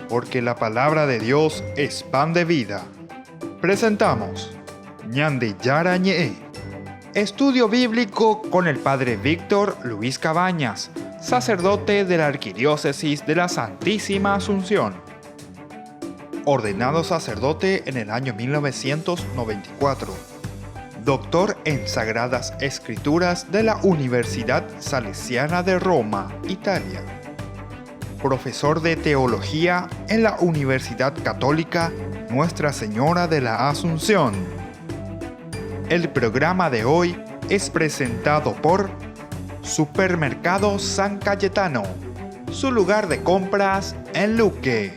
porque la palabra de Dios es pan de vida. Presentamos Ñande Yara Ñe, estudio bíblico con el Padre Víctor Luis Cabañas, sacerdote de la Arquidiócesis de la Santísima Asunción. Ordenado sacerdote en el año 1994. Doctor en Sagradas Escrituras de la Universidad Salesiana de Roma, Italia. Profesor de Teología en la Universidad Católica Nuestra Señora de la Asunción. El programa de hoy es presentado por Supermercado San Cayetano, su lugar de compras en Luque.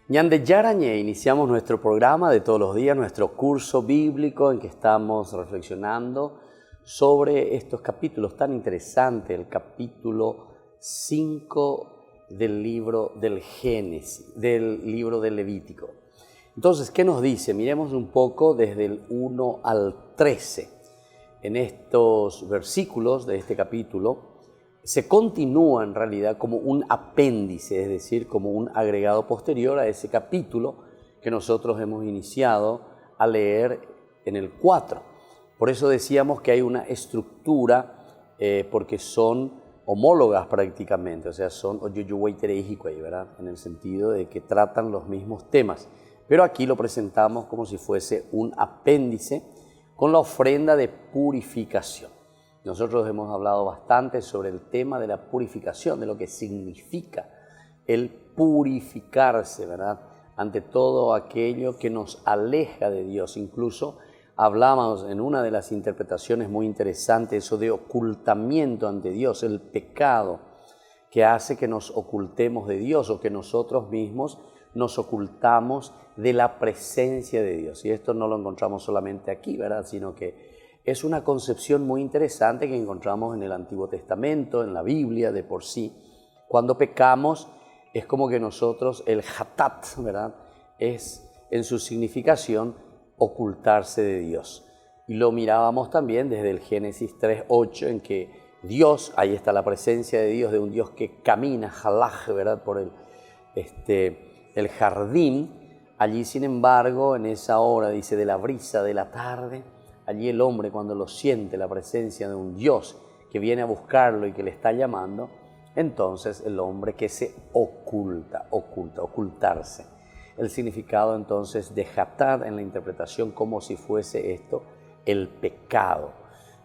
Ñande Yarañé, iniciamos nuestro programa de todos los días, nuestro curso bíblico en que estamos reflexionando sobre estos capítulos tan interesantes, el capítulo 5 del libro del Génesis, del libro del Levítico. Entonces, ¿qué nos dice? Miremos un poco desde el 1 al 13. En estos versículos de este capítulo se continúa en realidad como un apéndice, es decir, como un agregado posterior a ese capítulo que nosotros hemos iniciado a leer en el 4. Por eso decíamos que hay una estructura, porque son homólogas prácticamente, o sea, son ¿verdad? En el sentido de que tratan los mismos temas. Pero aquí lo presentamos como si fuese un apéndice con la ofrenda de purificación. Nosotros hemos hablado bastante sobre el tema de la purificación, de lo que significa el purificarse, ¿verdad? Ante todo aquello que nos aleja de Dios. Incluso hablamos en una de las interpretaciones muy interesantes, eso de ocultamiento ante Dios, el pecado que hace que nos ocultemos de Dios o que nosotros mismos nos ocultamos de la presencia de Dios. Y esto no lo encontramos solamente aquí, ¿verdad? Sino que es una concepción muy interesante que encontramos en el Antiguo Testamento, en la Biblia de por sí. Cuando pecamos es como que nosotros, el hatat, ¿verdad? Es en su significación ocultarse de Dios. Y lo mirábamos también desde el Génesis 3:8, en que Dios, ahí está la presencia de Dios, de un Dios que camina, halaj, ¿verdad? Por el jardín. Allí, sin embargo, en esa hora, dice, de la brisa de la tarde, allí el hombre, cuando lo siente, la presencia de un Dios que viene a buscarlo y que le está llamando, entonces el hombre que se ocultarse. El significado entonces de hatat en la interpretación como si fuese esto el pecado.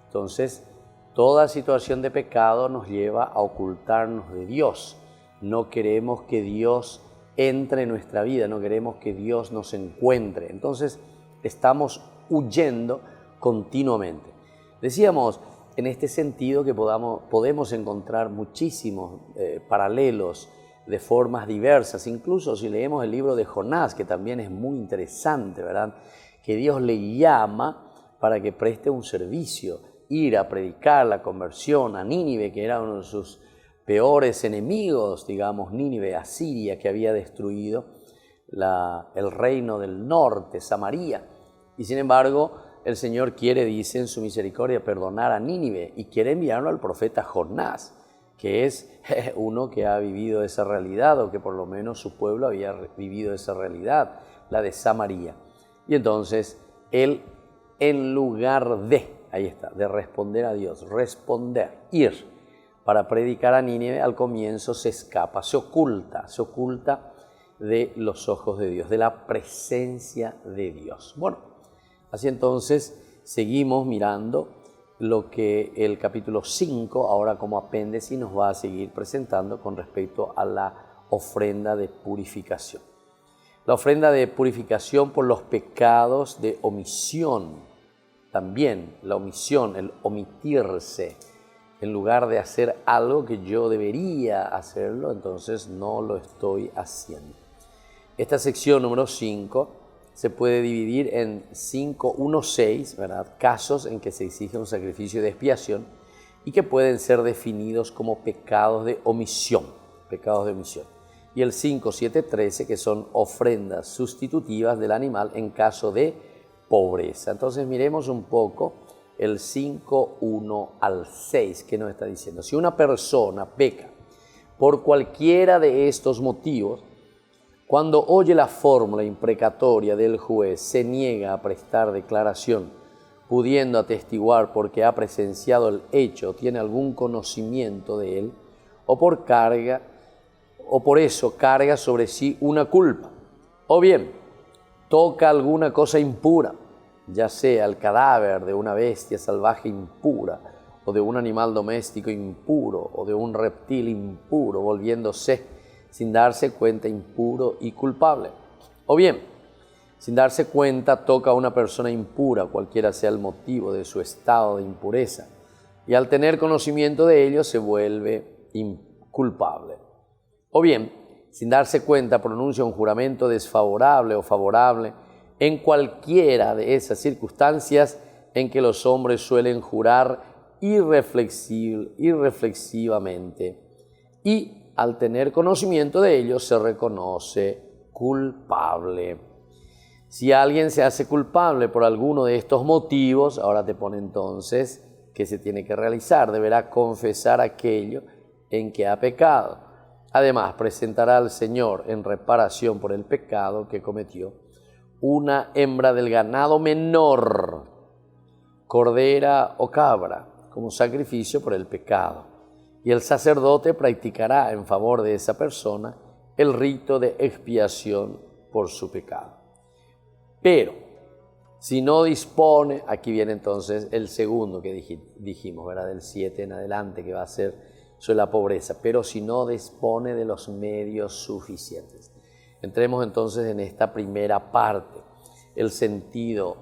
Entonces, toda situación de pecado nos lleva a ocultarnos de Dios. No queremos que Dios entre en nuestra vida, no queremos que Dios nos encuentre. Entonces, estamos huyendo continuamente. Decíamos en este sentido que podemos encontrar muchísimos paralelos de formas diversas, incluso si leemos el libro de Jonás, que también es muy interesante, ¿verdad? Que Dios le llama para que preste un servicio, ir a predicar la conversión a Nínive, que era uno de sus peores enemigos, digamos, Nínive, Asiria, que había destruido el reino del norte, Samaria. Y sin embargo, el Señor quiere, dice en su misericordia, perdonar a Nínive y quiere enviarlo al profeta Jonás, que es uno que ha vivido esa realidad, o que por lo menos su pueblo había vivido esa realidad, la de Samaria. Y entonces él, en lugar de responder a Dios, ir para predicar a Nínive, al comienzo se escapa, se oculta de los ojos de Dios, de la presencia de Dios. Bueno, así entonces seguimos mirando lo que el capítulo 5, ahora como apéndice, nos va a seguir presentando con respecto a la ofrenda de purificación. La ofrenda de purificación por los pecados de omisión, también la omisión, el omitirse, en lugar de hacer algo que yo debería hacerlo, entonces no lo estoy haciendo. Esta sección número 5 se puede dividir en 6, ¿verdad? Casos en que se exige un sacrificio de expiación y que pueden ser definidos como pecados de omisión. Y el 5, 7, 13, que son ofrendas sustitutivas del animal en caso de pobreza. Entonces miremos un poco el 5:1 al 6, que nos está diciendo: si una persona peca por cualquiera de estos motivos, cuando oye la fórmula imprecatoria del juez, se niega a prestar declaración, pudiendo atestiguar porque ha presenciado el hecho, tiene algún conocimiento de él, o por eso carga sobre sí una culpa, o bien toca alguna cosa impura, ya sea el cadáver de una bestia salvaje impura, o de un animal doméstico impuro, o de un reptil impuro, volviéndose, sin darse cuenta, impuro y culpable. O bien, sin darse cuenta, toca a una persona impura, cualquiera sea el motivo de su estado de impureza, y al tener conocimiento de ello se vuelve culpable. O bien, sin darse cuenta, pronuncia un juramento desfavorable o favorable en cualquiera de esas circunstancias en que los hombres suelen jurar irreflexivamente, y al tener conocimiento de ello se reconoce culpable. Si alguien se hace culpable por alguno de estos motivos, ahora te pone entonces que se tiene que realizar, deberá confesar aquello en que ha pecado. Además, presentará al Señor en reparación por el pecado que cometió una hembra del ganado menor, cordera o cabra, como sacrificio por el pecado. Y el sacerdote practicará en favor de esa persona el rito de expiación por su pecado. Pero, si no dispone, aquí viene entonces el segundo que dijimos, ¿verdad? Del 7 en adelante, que va a ser sobre la pobreza. Pero si no dispone de los medios suficientes. Entremos entonces en esta primera parte. El sentido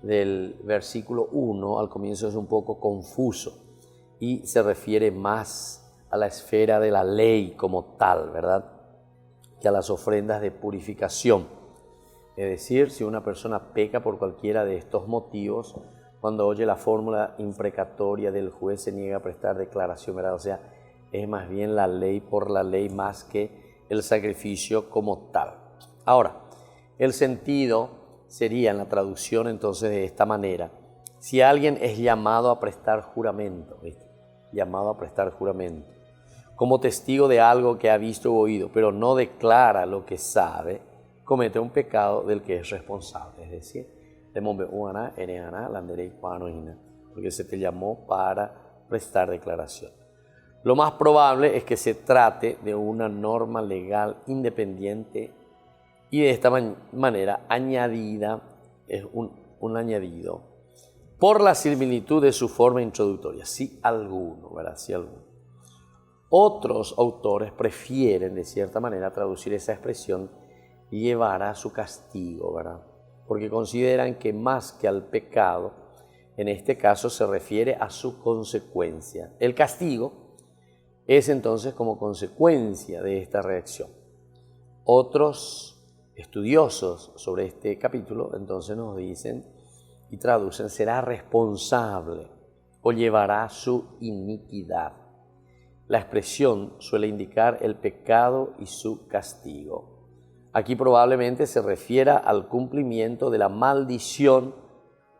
del versículo 1 al comienzo es un poco confuso y se refiere más a la esfera de la ley como tal, ¿verdad?, que a las ofrendas de purificación. Es decir, si una persona peca por cualquiera de estos motivos, cuando oye la fórmula imprecatoria del juez se niega a prestar declaración, ¿verdad? O sea, es más bien la ley por la ley más que el sacrificio como tal. Ahora, el sentido sería en la traducción entonces de esta manera: si alguien es llamado a prestar juramento, ¿viste? Llamado a prestar juramento, como testigo de algo que ha visto o oído, pero no declara lo que sabe, comete un pecado del que es responsable. Es decir, porque se te llamó para prestar declaración. Lo más probable es que se trate de una norma legal independiente y de esta manera añadida, es un añadido, por la similitud de su forma introductoria, si alguno, ¿verdad? Si alguno. Otros autores prefieren, de cierta manera, traducir esa expresión y llevará a su castigo, ¿verdad? Porque consideran que más que al pecado, en este caso se refiere a su consecuencia. El castigo es entonces como consecuencia de esta reacción. Otros estudiosos sobre este capítulo entonces nos dicen y traducen: será responsable o llevará su iniquidad. La expresión suele indicar el pecado y su castigo. Aquí probablemente se refiera al cumplimiento de la maldición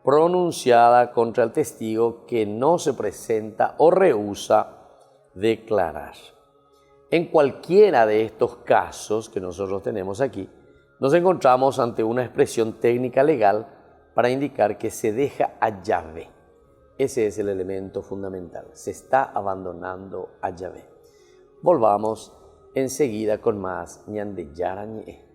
pronunciada contra el testigo que no se presenta o rehúsa declarar. En cualquiera de estos casos que nosotros tenemos aquí, nos encontramos ante una expresión técnica legal para indicar que se deja a Yahvé. Ese es el elemento fundamental. Se está abandonando a Yahvé. Volvamos enseguida con más Ñande Yarañe.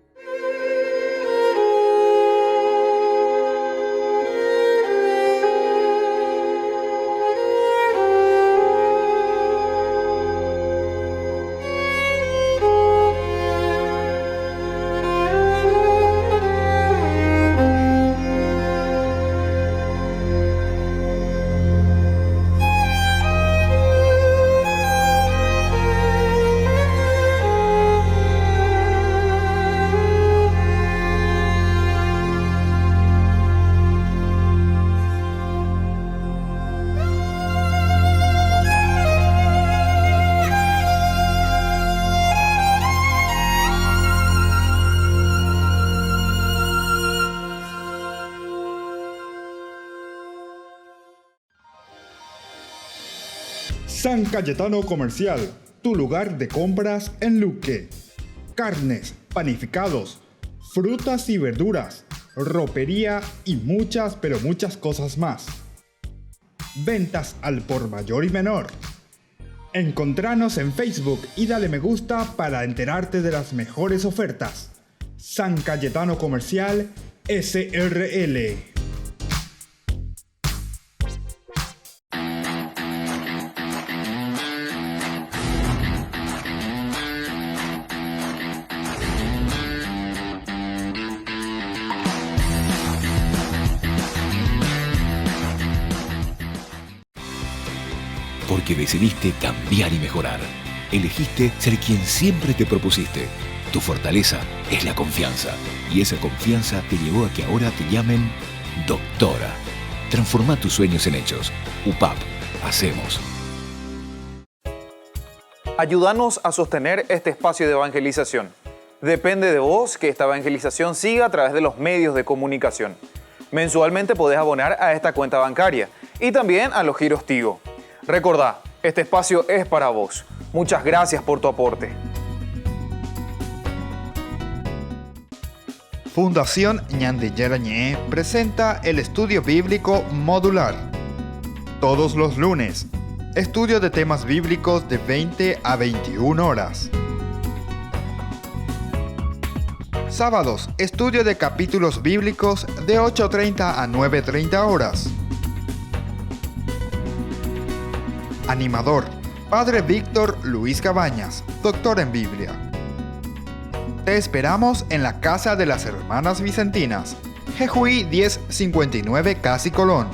San Cayetano Comercial, tu lugar de compras en Luque. Carnes, panificados, frutas y verduras, ropería y muchas, pero muchas cosas más. Ventas al por mayor y menor. Encontranos en Facebook y dale me gusta para enterarte de las mejores ofertas. San Cayetano Comercial SRL. Porque decidiste cambiar y mejorar. Elegiste ser quien siempre te propusiste. Tu fortaleza es la confianza. Y esa confianza te llevó a que ahora te llamen doctora. Transforma tus sueños en hechos. UPAP. Hacemos. Ayúdanos a sostener este espacio de evangelización. Depende de vos que esta evangelización siga a través de los medios de comunicación. Mensualmente podés abonar a esta cuenta bancaria y también a los giros Tigo. Recordá, este espacio es para vos. Muchas gracias por tu aporte. Fundación Ñande Yarañé presenta el estudio bíblico modular. Todos los lunes, estudio de temas bíblicos de 20 a 21 horas. Sábados, estudio de capítulos bíblicos de 8:30 a 9:30 horas. Animador, Padre Víctor Luis Cabañas, doctor en Biblia. Te esperamos en la Casa de las Hermanas Vicentinas, Jejuí 1059 Casi Colón.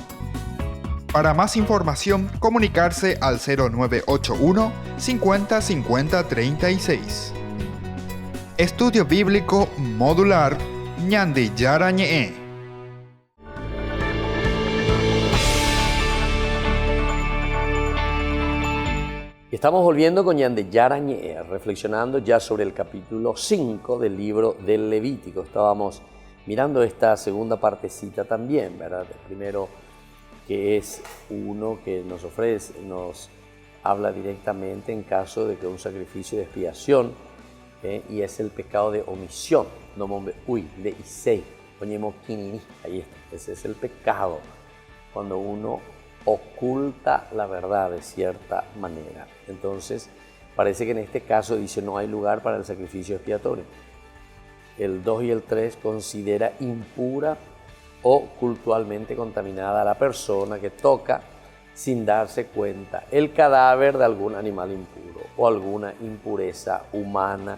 Para más información, comunicarse al 0981 50 50 36. Estudio Bíblico Modular Ñande Yarañé. Estamos volviendo con Ñande Yarañé, reflexionando ya sobre el capítulo 5 del libro del Levítico. Estábamos mirando esta segunda partecita también, ¿verdad? El primero, que es uno que nos ofrece, nos habla directamente en caso de que un sacrificio de expiación, y es el pecado de omisión, no mombe uy, de isei, oñemo kinini, ahí está, ese es el pecado, cuando uno oculta la verdad de cierta manera. Entonces, parece que en este caso dice no hay lugar para el sacrificio expiatorio. El 2 y el 3 considera impura o cultualmente contaminada a la persona que toca sin darse cuenta el cadáver de algún animal impuro o alguna impureza humana,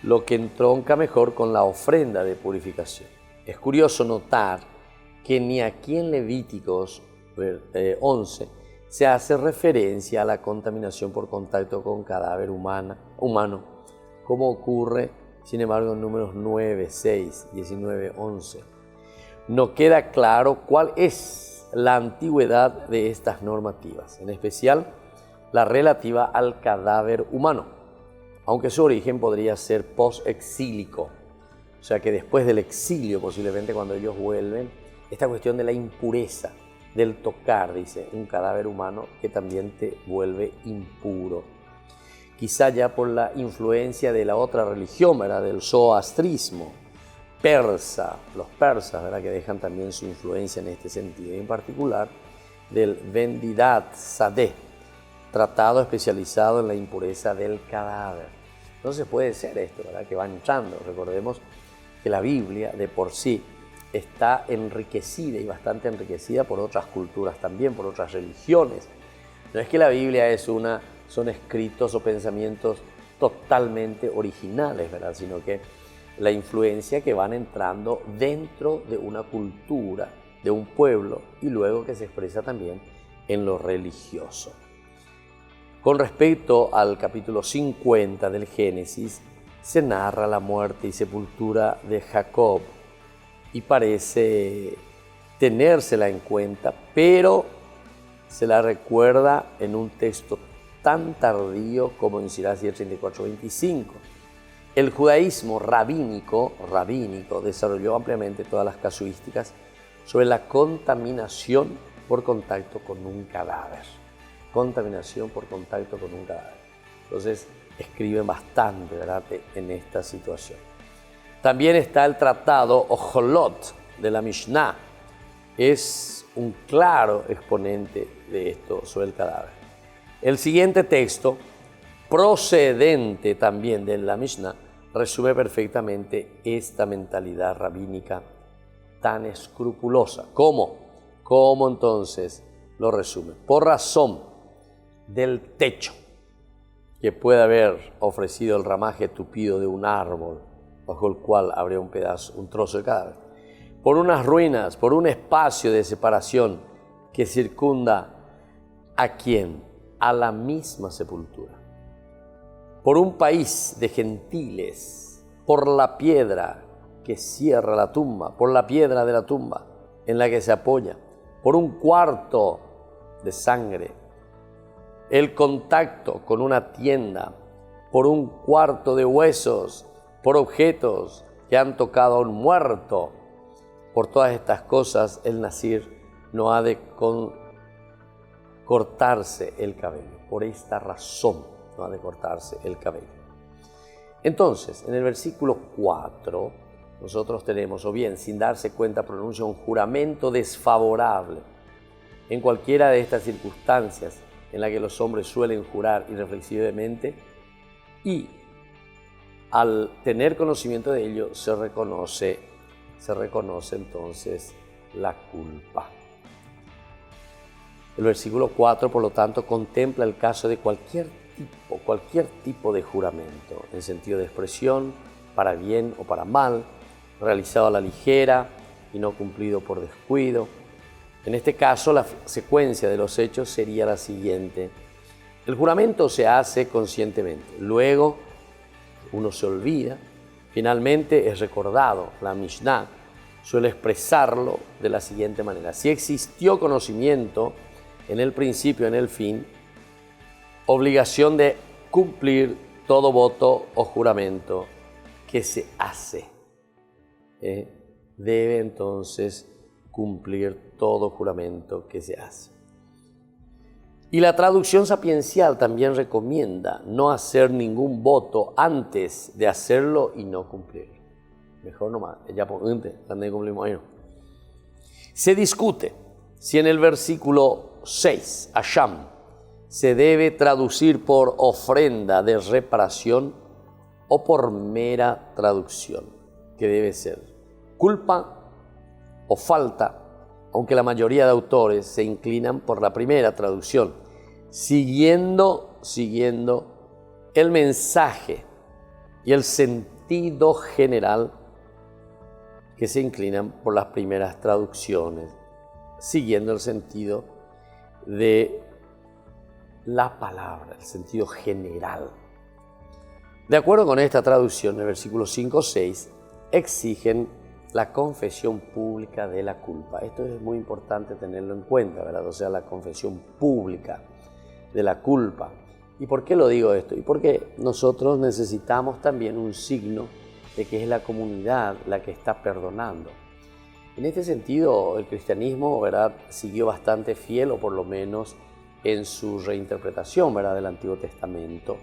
lo que entronca mejor con la ofrenda de purificación. Es curioso notar que ni aquí en Levíticos 11 se hace referencia a la contaminación por contacto con cadáver humano, como ocurre, sin embargo, en números 9, 6, 19, 11. No queda claro cuál es la antigüedad de estas normativas, en especial la relativa al cadáver humano, aunque su origen podría ser post-exílico, o sea que después del exilio, posiblemente cuando ellos vuelven, esta cuestión de la impureza, del tocar, dice, un cadáver humano que también te vuelve impuro. Quizá ya por la influencia de la otra religión, ¿verdad? Del zoroastrismo persa, los persas, ¿verdad? Que dejan también su influencia en este sentido, y en particular del Vendidat Sadeh, tratado especializado en la impureza del cadáver. Entonces puede ser esto, ¿verdad? Que va entrando. Recordemos que la Biblia de por sí está enriquecida y bastante enriquecida por otras culturas también, por otras religiones. No es que la Biblia son escritos o pensamientos totalmente originales, ¿verdad? Sino que la influencia que van entrando dentro de una cultura, de un pueblo, y luego que se expresa también en lo religioso. Con respecto al capítulo 50 del Génesis, se narra la muerte y sepultura de Jacob, y parece tenérsela en cuenta, pero se la recuerda en un texto tan tardío como en Sirach 34:25. El judaísmo rabínico desarrolló ampliamente todas las casuísticas sobre la contaminación por contacto con un cadáver. contaminación por contacto con un cadáver. Entonces, escriben bastante, ¿verdad?, en esta situación. También está el tratado Ojolot de la Mishnah. Es un claro exponente de esto sobre el cadáver. El siguiente texto, procedente también de la Mishnah, resume perfectamente esta mentalidad rabínica tan escrupulosa. ¿Cómo? ¿Cómo entonces lo resume? Por razón del techo que puede haber ofrecido el ramaje tupido de un árbol, bajo el cual habría un trozo de cadáver, por unas ruinas, por un espacio de separación que circunda ¿a quién? A la misma sepultura, por un país de gentiles, por la piedra que cierra la tumba, por la piedra de la tumba en la que se apoya, por un cuarto de sangre, el contacto con una tienda, por un cuarto de huesos, por objetos que han tocado a un muerto. Por todas estas cosas, el nazir no ha de cortarse el cabello. Por esta razón no ha de cortarse el cabello. Entonces, en el versículo 4, nosotros tenemos, o bien, sin darse cuenta, pronuncia un juramento desfavorable. En cualquiera de estas circunstancias en las que los hombres suelen jurar irreflexivamente, y al tener conocimiento de ello, se reconoce entonces la culpa. El versículo 4, por lo tanto, contempla el caso de cualquier tipo de juramento, en sentido de expresión, para bien o para mal, realizado a la ligera y no cumplido por descuido. En este caso, la secuencia de los hechos sería la siguiente. El juramento se hace conscientemente, luego uno se olvida, finalmente es recordado. La Mishnah suele expresarlo de la siguiente manera: si existió conocimiento en el principio, en el fin, obligación de cumplir todo voto o juramento que se hace. Debe entonces cumplir todo juramento que se hace. Y la traducción sapiencial también recomienda no hacer ningún voto antes de hacerlo y no cumplir. Mejor nomás, ya por antes, cuando cumplimos ahí no. Se discute si en el versículo 6, Asham, se debe traducir por ofrenda de reparación o por mera traducción, que debe ser culpa o falta, aunque la mayoría de autores se inclinan por la primera traducción, siguiendo el mensaje y el sentido general, que se inclinan por las primeras traducciones, siguiendo el sentido de la palabra, el sentido general. De acuerdo con esta traducción, en el versículo 5-6, exigen la confesión pública de la culpa. Esto es muy importante tenerlo en cuenta, ¿verdad? O sea, la confesión pública de la culpa. ¿Y por qué lo digo esto? Y porque nosotros necesitamos también un signo de que es la comunidad la que está perdonando. En este sentido, el cristianismo, ¿verdad?, siguió bastante fiel, o por lo menos en su reinterpretación, ¿verdad?, del Antiguo Testamento,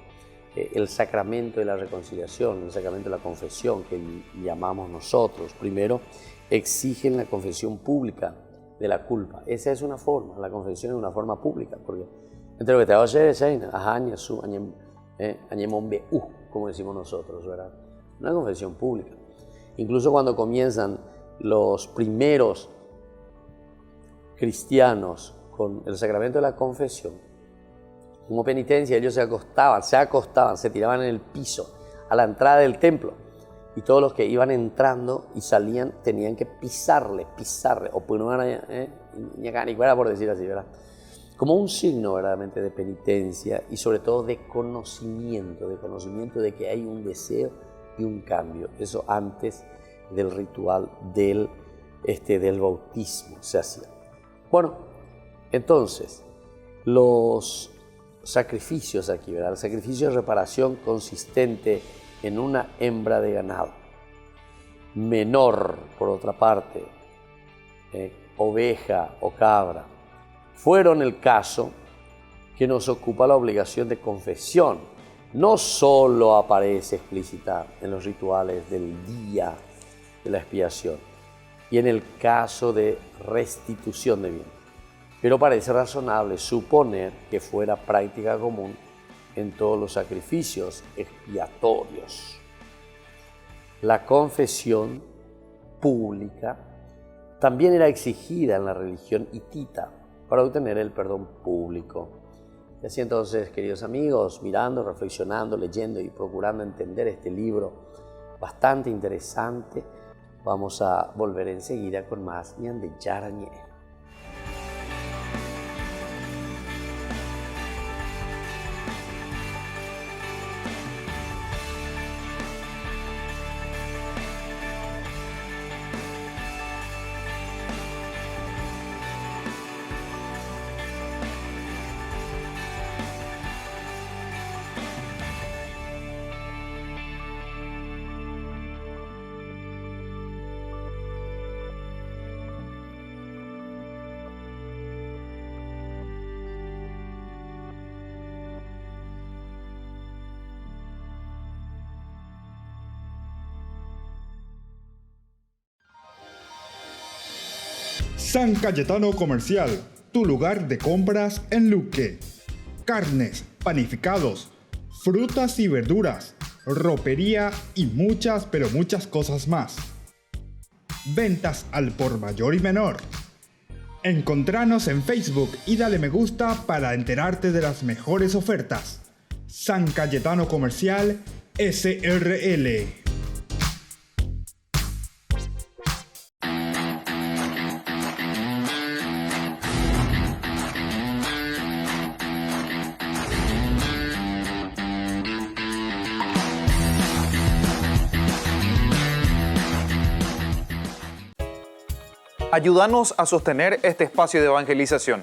el sacramento de la reconciliación, el sacramento de la confesión, que llamamos nosotros. Primero, exigen la confesión pública de la culpa. Esa es una forma, la confesión es una forma pública, porque entre lo que te va a hacer es como decimos nosotros, ¿verdad? Una confesión pública. Incluso cuando comienzan los primeros cristianos con el sacramento de la confesión, como penitencia, ellos se acostaban, se tiraban en el piso a la entrada del templo, y todos los que iban entrando y salían tenían que pisarle, o por decir así, ¿verdad? Como un signo verdaderamente de penitencia y sobre todo de conocimiento de que hay un deseo y un cambio. Eso antes del ritual del bautismo se hacía. Bueno, entonces, los sacrificios aquí, ¿verdad? El sacrificio de reparación consistente en una hembra de ganado, menor, por otra parte, oveja o cabra, fueron el caso que nos ocupa la obligación de confesión. No solo aparece explícita en los rituales del día de la expiación y en el caso de restitución de bienes, pero parece razonable suponer que fuera práctica común en todos los sacrificios expiatorios. La confesión pública también era exigida en la religión hitita para obtener el perdón público. Y así entonces, queridos amigos, mirando, reflexionando, leyendo y procurando entender este libro bastante interesante, vamos a volver enseguida con más Ñande Yarañé. San Cayetano Comercial, tu lugar de compras en Luque. Carnes, panificados, frutas y verduras, ropería y muchas, pero muchas cosas más. Ventas al por mayor y menor. Encontranos en Facebook y dale me gusta para enterarte de las mejores ofertas. San Cayetano Comercial, SRL. Ayúdanos a sostener este espacio de evangelización.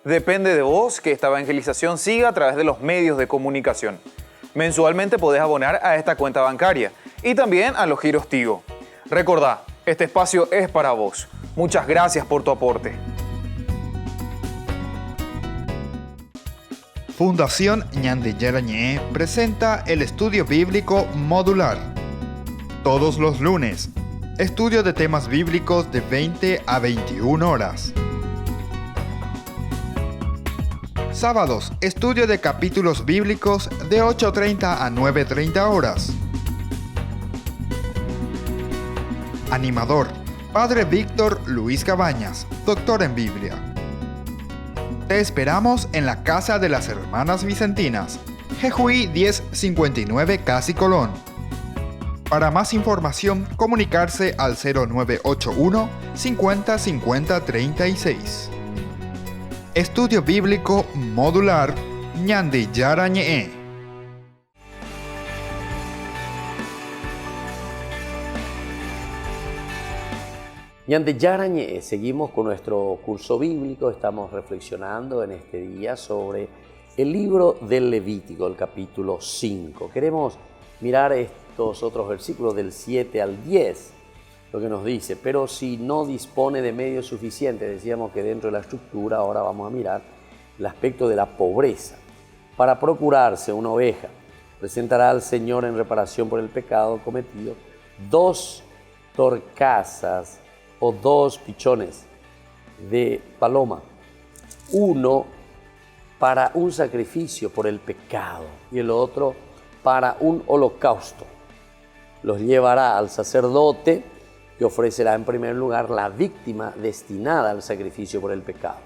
Depende de vos que esta evangelización siga a través de los medios de comunicación. Mensualmente podés abonar a esta cuenta bancaria y también a los giros Tigo. Recordá, este espacio es para vos. Muchas gracias por tu aporte. Fundación Ñande Yarañé presenta el estudio bíblico modular. Todos los lunes, estudio de temas bíblicos de 20 a 21 horas. Sábados, estudio de capítulos bíblicos de 8:30 a 9:30 horas. Animador, Padre Víctor Luis Cabañas, doctor en Biblia. Te esperamos en la Casa de las Hermanas Vicentinas, Jejuí 1059 Casi Colón. Para más información, comunicarse al 0981 50 50 36. Estudio Bíblico Modular Ñande Yarañé. Ñande Yarañé, seguimos con nuestro curso bíblico, estamos reflexionando en este día sobre el libro del Levítico, el capítulo 5. Queremos mirar estos otros versículos del 7 al 10, lo que nos dice, pero si no dispone de medios suficientes, decíamos que dentro de la estructura ahora vamos a mirar el aspecto de la pobreza. Para procurarse una oveja, presentará al Señor en reparación por el pecado cometido 2 torcasas o 2 pichones de paloma, uno para un sacrificio por el pecado y el otro para un holocausto. Los llevará al sacerdote, que ofrecerá en primer lugar la víctima destinada al sacrificio por el pecado.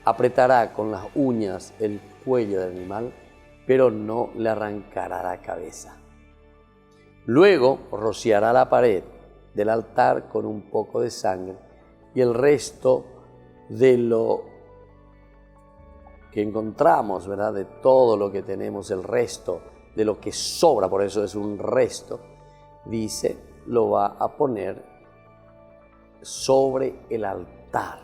Apretará con las uñas el cuello del animal, pero no le arrancará la cabeza. Luego rociará la pared del altar con un poco de sangre y el resto de lo que encontramos, ¿verdad? De todo lo que tenemos, el resto de lo que sobra, por eso es un resto, dice, lo va a poner sobre el altar.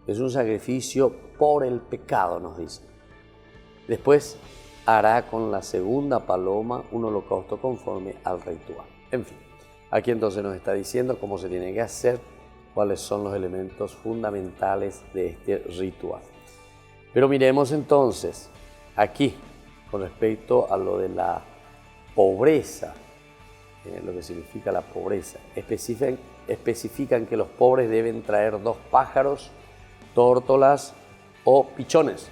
Es un sacrificio por el pecado, nos dice. Después hará con la segunda paloma un holocausto conforme al ritual. En fin, aquí entonces nos está diciendo cómo se tiene que hacer, cuáles son los elementos fundamentales de este ritual. Pero miremos entonces aquí, con respecto a lo de la pobreza, lo que significa la pobreza. Especifican que los pobres deben traer 2 pájaros, tórtolas o pichones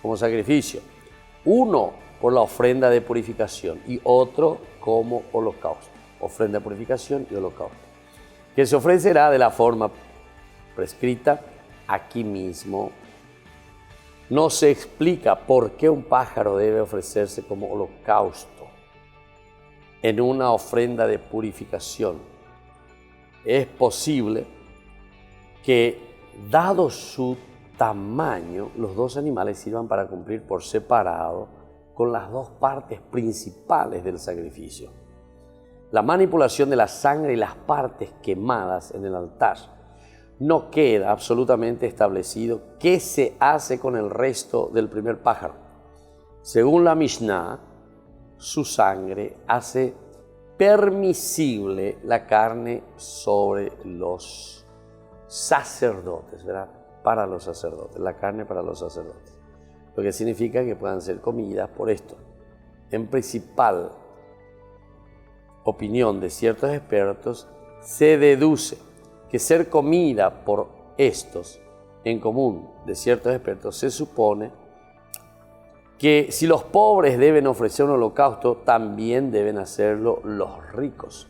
como sacrificio. Uno por la ofrenda de purificación y otro como holocausto. Ofrenda de purificación y holocausto. Que se ofrecerá de la forma prescrita aquí mismo. No se explica por qué un pájaro debe ofrecerse como holocausto en una ofrenda de purificación. Es posible que, dado su tamaño, los 2 animales sirvan para cumplir por separado con las 2 partes principales del sacrificio. La manipulación de la sangre y las partes quemadas en el altar. No queda absolutamente establecido qué se hace con el resto del primer pájaro. Según la Mishnah, su sangre hace permisible la carne sobre los sacerdotes, ¿verdad? Para los sacerdotes, la carne para los sacerdotes. Lo que significa que puedan ser comidas por esto. En principal opinión de ciertos expertos, se deduce que ser comida por estos, en común de ciertos expertos, se supone que si los pobres deben ofrecer un holocausto, también deben hacerlo los ricos,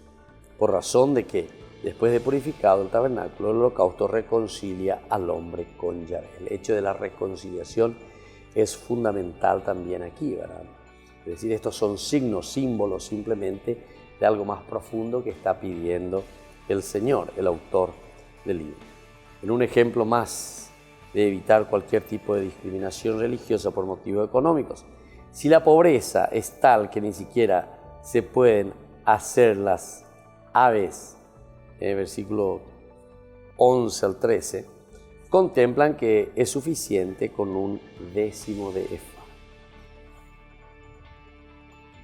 por razón de que, después de purificado el tabernáculo, el holocausto reconcilia al hombre con Yahvé. El hecho de la reconciliación es fundamental también aquí, ¿verdad? Es decir, estos son signos, símbolos simplemente de algo más profundo que está pidiendo el Señor, el autor del libro. En un ejemplo más de evitar cualquier tipo de discriminación religiosa por motivos económicos. Si la pobreza es tal que ni siquiera se pueden hacer las aves, en el versículo 11 al 13, contemplan que es suficiente con 1/10 de efa.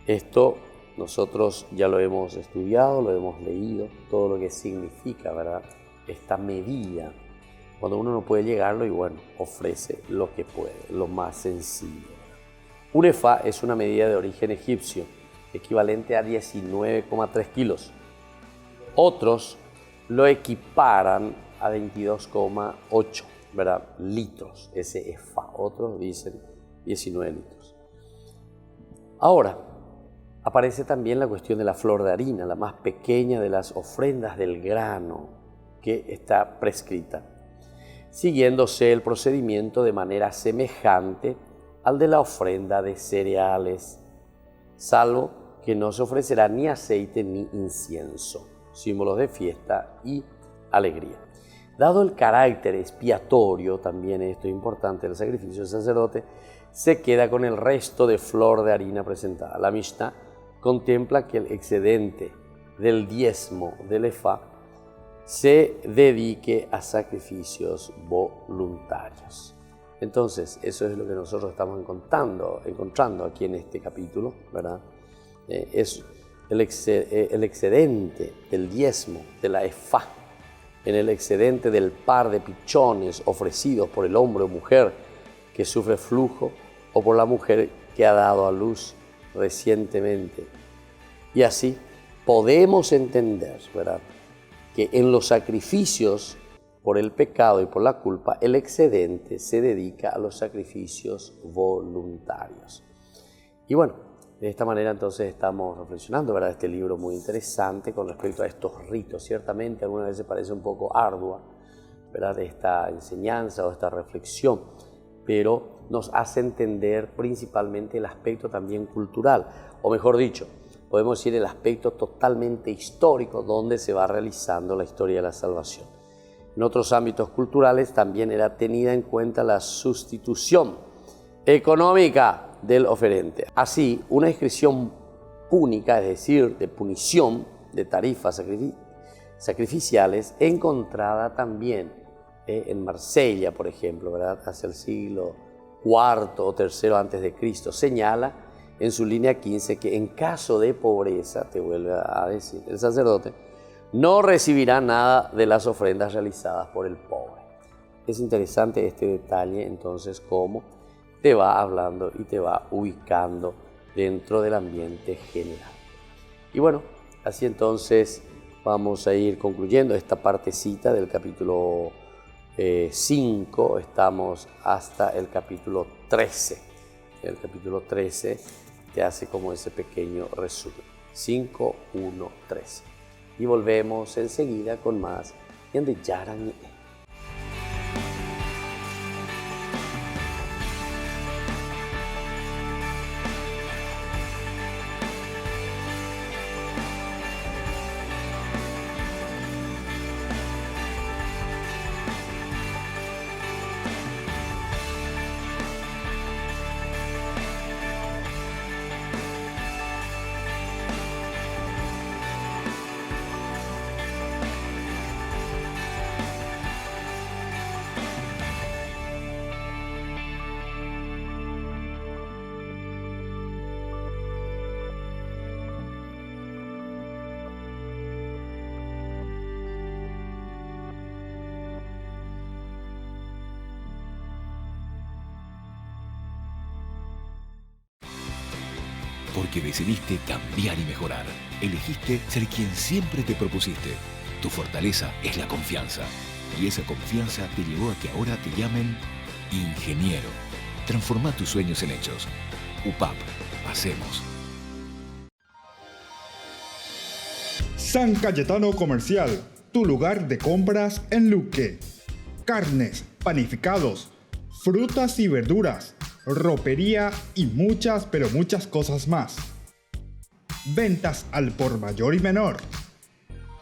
Esto nosotros ya lo hemos estudiado, lo hemos leído, todo lo que significa, ¿verdad?, esta medida. Cuando uno no puede llegarlo, y bueno, ofrece lo que puede, lo más sencillo. Un efa es una medida de origen egipcio, equivalente a 19,3 kilos. Otros lo equiparan a 22,8, ¿verdad?, litros, ese efa. Otros dicen 19 litros. Ahora, aparece también la cuestión de la flor de harina, la más pequeña de las ofrendas del grano, que está prescrita, siguiéndose el procedimiento de manera semejante al de la ofrenda de cereales, salvo que no se ofrecerá ni aceite ni incienso, símbolos de fiesta y alegría. Dado el carácter expiatorio, también esto es importante, el sacrificio del sacerdote se queda con el resto de flor de harina presentada. La Mishnah contempla que el excedente del diezmo del efa se dedique a sacrificios voluntarios. Entonces, eso es lo que nosotros estamos encontrando aquí en este capítulo, ¿verdad? Es el excedente del diezmo de la efa, en el excedente del par de pichones ofrecidos por el hombre o mujer que sufre flujo o por la mujer que ha dado a luz recientemente. Y así podemos entender, ¿verdad?, que en los sacrificios por el pecado y por la culpa, el excedente se dedica a los sacrificios voluntarios. Y bueno, de esta manera entonces estamos reflexionando, ¿verdad?, este libro muy interesante con respecto a estos ritos. Ciertamente algunas veces parece un poco ardua, ¿verdad?, esta enseñanza o esta reflexión, pero nos hace entender principalmente el aspecto también cultural, o mejor dicho, podemos decir el aspecto totalmente histórico donde se va realizando la historia de la salvación. En otros ámbitos culturales también era tenida en cuenta la sustitución económica del oferente. Así, una inscripción púnica, es decir, de punición de tarifas sacrificiales, encontrada también en Marsella, por ejemplo, ¿verdad?, hacia el siglo IV o III a.C., señala en su línea 15 que en caso de pobreza, te vuelve a decir, el sacerdote no recibirá nada de las ofrendas realizadas por el pobre. Es interesante este detalle, entonces, cómo te va hablando y te va ubicando dentro del ambiente general. Y bueno, así entonces vamos a ir concluyendo esta partecita del capítulo 5, estamos hasta el capítulo 13. El capítulo 13 te hace como ese pequeño resumen. 5, 1, 13. Y volvemos enseguida con más de Yaran. Porque decidiste cambiar y mejorar. Elegiste ser quien siempre te propusiste. Tu fortaleza es la confianza. Y esa confianza te llevó a que ahora te llamen ingeniero. Transforma tus sueños en hechos. UPAP. Hacemos. San Cayetano Comercial, tu lugar de compras en Luque. Carnes, panificados, frutas y verduras, ropería y muchas, pero muchas cosas más. Ventas al por mayor y menor.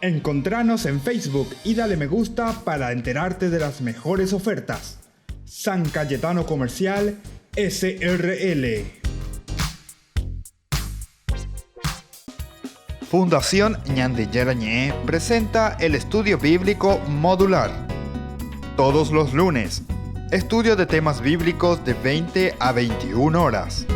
Encontranos en Facebook y dale me gusta para enterarte de las mejores ofertas. San Cayetano Comercial SRL. Fundación Ñande Yarañé presenta el estudio bíblico modular. Todos los lunes, estudio de temas bíblicos de 20 a 21 horas.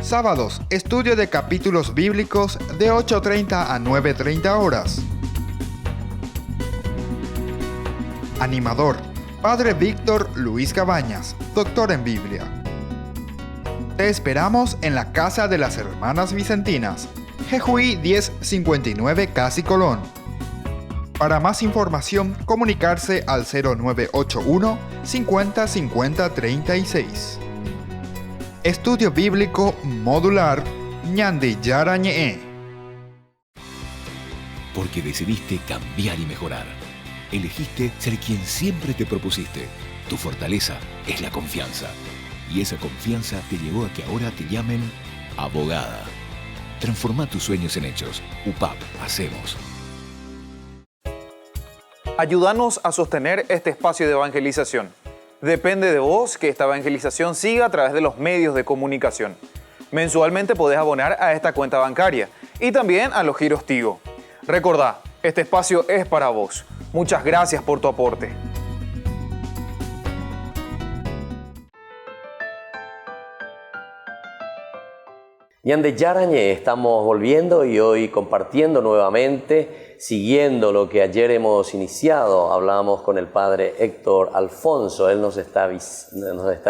Sábados, estudio de capítulos bíblicos de 8:30 a 9:30 horas. Animador, Padre Víctor Luis Cabañas, doctor en Biblia. Te esperamos en la Casa de las Hermanas Vicentinas, Jejuí 1059 Casi Colón. Para más información, comunicarse al 0981 50 50 36. Estudio Bíblico Modular Ñande Yarañé. Porque decidiste cambiar y mejorar. Elegiste ser quien siempre te propusiste. Tu fortaleza es la confianza. Y esa confianza te llevó a que ahora te llamen abogada. Transforma tus sueños en hechos. UPAP. Hacemos. Ayúdanos a sostener este espacio de evangelización. Depende de vos que esta evangelización siga a través de los medios de comunicación. Mensualmente podés abonar a esta cuenta bancaria y también a los giros Tigo. Recordá, este espacio es para vos. Muchas gracias por tu aporte. Ñande Yarañé, estamos volviendo y hoy compartiendo nuevamente, siguiendo lo que ayer hemos iniciado. Hablábamos con el padre Héctor Alfonso, él nos está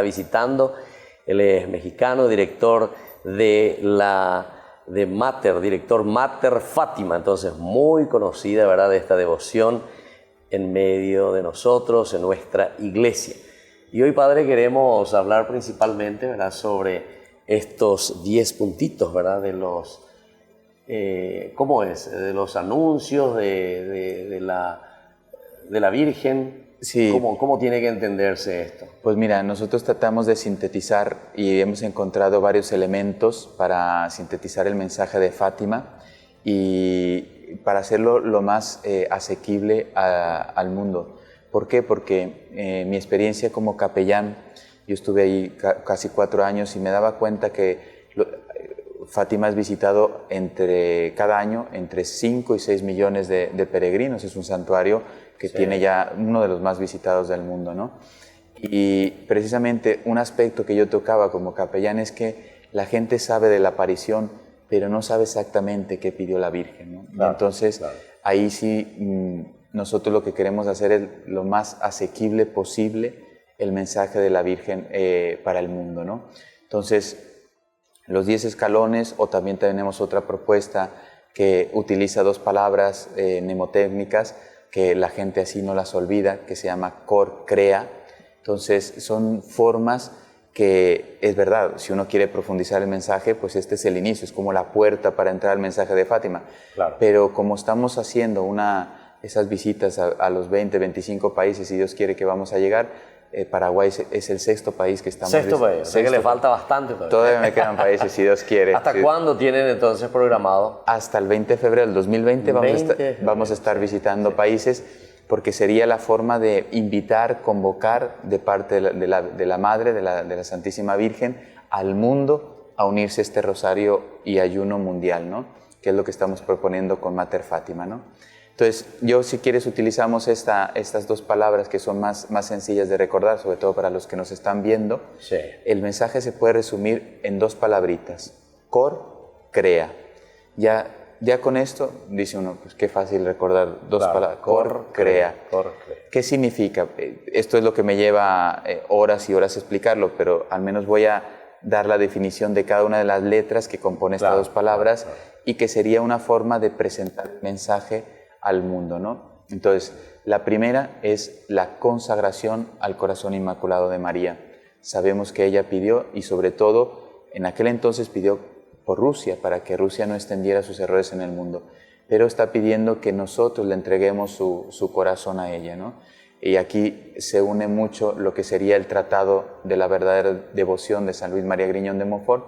visitando. Él es mexicano, director director Mater Fátima, entonces muy conocida, ¿verdad?, de esta devoción en medio de nosotros, en nuestra iglesia. Y hoy, padre, queremos hablar principalmente, ¿verdad?, sobre estos 10 puntitos, ¿verdad?, de los, ¿cómo es?, de los anuncios de la Virgen. Sí. ¿Cómo tiene que entenderse esto? Pues mira, nosotros tratamos de sintetizar y hemos encontrado varios elementos para sintetizar el mensaje de Fátima y para hacerlo lo más asequible al mundo. ¿Por qué? Porque mi experiencia como capellán, yo estuve ahí casi 4 años y me daba cuenta que Fátima es visitado cada año entre 5 y 6 millones de peregrinos. Es un santuario que tiene ya uno de los más visitados del mundo, ¿no? Y precisamente un aspecto que yo tocaba como capellán es que la gente sabe de la aparición, pero no sabe exactamente qué pidió la Virgen, ¿no? Claro, entonces, claro. Ahí sí nosotros lo que queremos hacer es lo más asequible posible el mensaje de la Virgen para el mundo, ¿no? Entonces, los 10 escalones, o también tenemos otra propuesta que utiliza 2 palabras mnemotécnicas, que la gente así no las olvida, que se llama cor, crea. Entonces, son formas que, es verdad, si uno quiere profundizar el mensaje, pues este es el inicio, es como la puerta para entrar al mensaje de Fátima. Claro. Pero como estamos haciendo esas visitas a los 20, 25 países, y Dios quiere que vamos a llegar, Paraguay es el 6º país que estamos... Sexto país, o sea que le falta bastante todavía. Todavía me quedan países, si Dios quiere. ¿Hasta sí. cuándo tienen entonces programado? Hasta el 20 de febrero del 2020 vamos a estar visitando países, porque sería la forma de invitar, convocar de parte de la Madre, de la Santísima Virgen, al mundo a unirse a este rosario y ayuno mundial, ¿no? Que es lo que estamos proponiendo con Mater Fátima, ¿no? Entonces, si quieres, utilizamos estas 2 palabras que son más sencillas de recordar, sobre todo para los que nos están viendo. Sí. El mensaje se puede resumir en 2 palabritas: cor, crea. Ya con esto dice uno, pues qué fácil recordar 2 palabras: cor, crea. Cor, crea. ¿Qué significa? Esto es lo que me lleva horas y horas explicarlo, pero al menos voy a dar la definición de cada una de las letras que compone estas 2 palabras, y que sería una forma de presentar el mensaje al mundo, ¿no? Entonces, la primera es la consagración al corazón inmaculado de María. Sabemos que ella pidió, y sobre todo en aquel entonces pidió por Rusia, para que Rusia no extendiera sus errores en el mundo, pero está pidiendo que nosotros le entreguemos su corazón a ella, ¿no? Y aquí se une mucho lo que sería el tratado de la verdadera devoción de San Luis María Griñón de Montfort,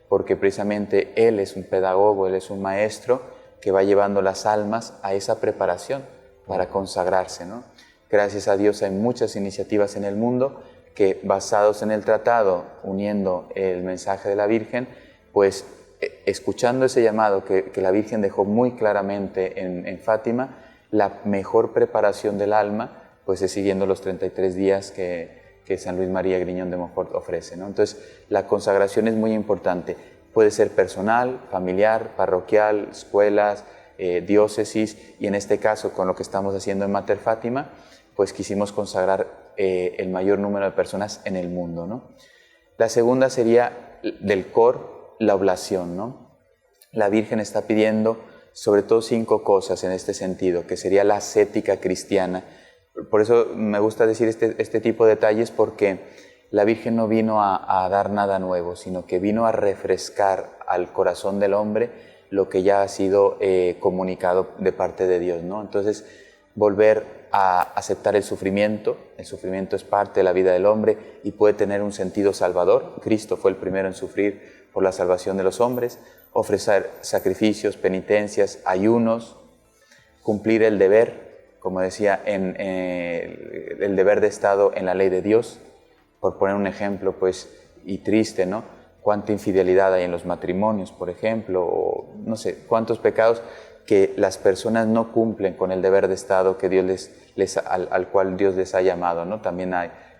porque precisamente él es un pedagogo, él es un maestro que va llevando las almas a esa preparación para consagrarse, ¿no? Gracias a Dios hay muchas iniciativas en el mundo que, basados en el tratado, uniendo el mensaje de la Virgen, pues escuchando ese llamado que la Virgen dejó muy claramente en Fátima, la mejor preparación del alma pues es siguiendo los 33 días que San Luis María Griñón de Montfort ofrece, ¿no? Entonces, la consagración es muy importante. Puede ser personal, familiar, parroquial, escuelas, diócesis, y en este caso, con lo que estamos haciendo en Mater Fátima, pues quisimos consagrar el mayor número de personas en el mundo, ¿no? La segunda sería del cor, la oblación, ¿no? La Virgen está pidiendo sobre todo 5 cosas en este sentido, que sería la ascética cristiana. Por eso me gusta decir este tipo de detalles, porque la Virgen no vino a dar nada nuevo, sino que vino a refrescar al corazón del hombre lo que ya ha sido comunicado de parte de Dios, ¿no? Entonces, volver a aceptar el sufrimiento es parte de la vida del hombre y puede tener un sentido salvador. Cristo fue el primero en sufrir por la salvación de los hombres, ofrecer sacrificios, penitencias, ayunos, cumplir el deber, como decía, el deber de Estado en la ley de Dios. Por poner un ejemplo, pues, y triste, ¿no? Cuánta infidelidad hay en los matrimonios, por ejemplo, o no sé, cuántos pecados que las personas no cumplen con el deber de Estado que Dios al cual Dios les ha llamado, ¿no? También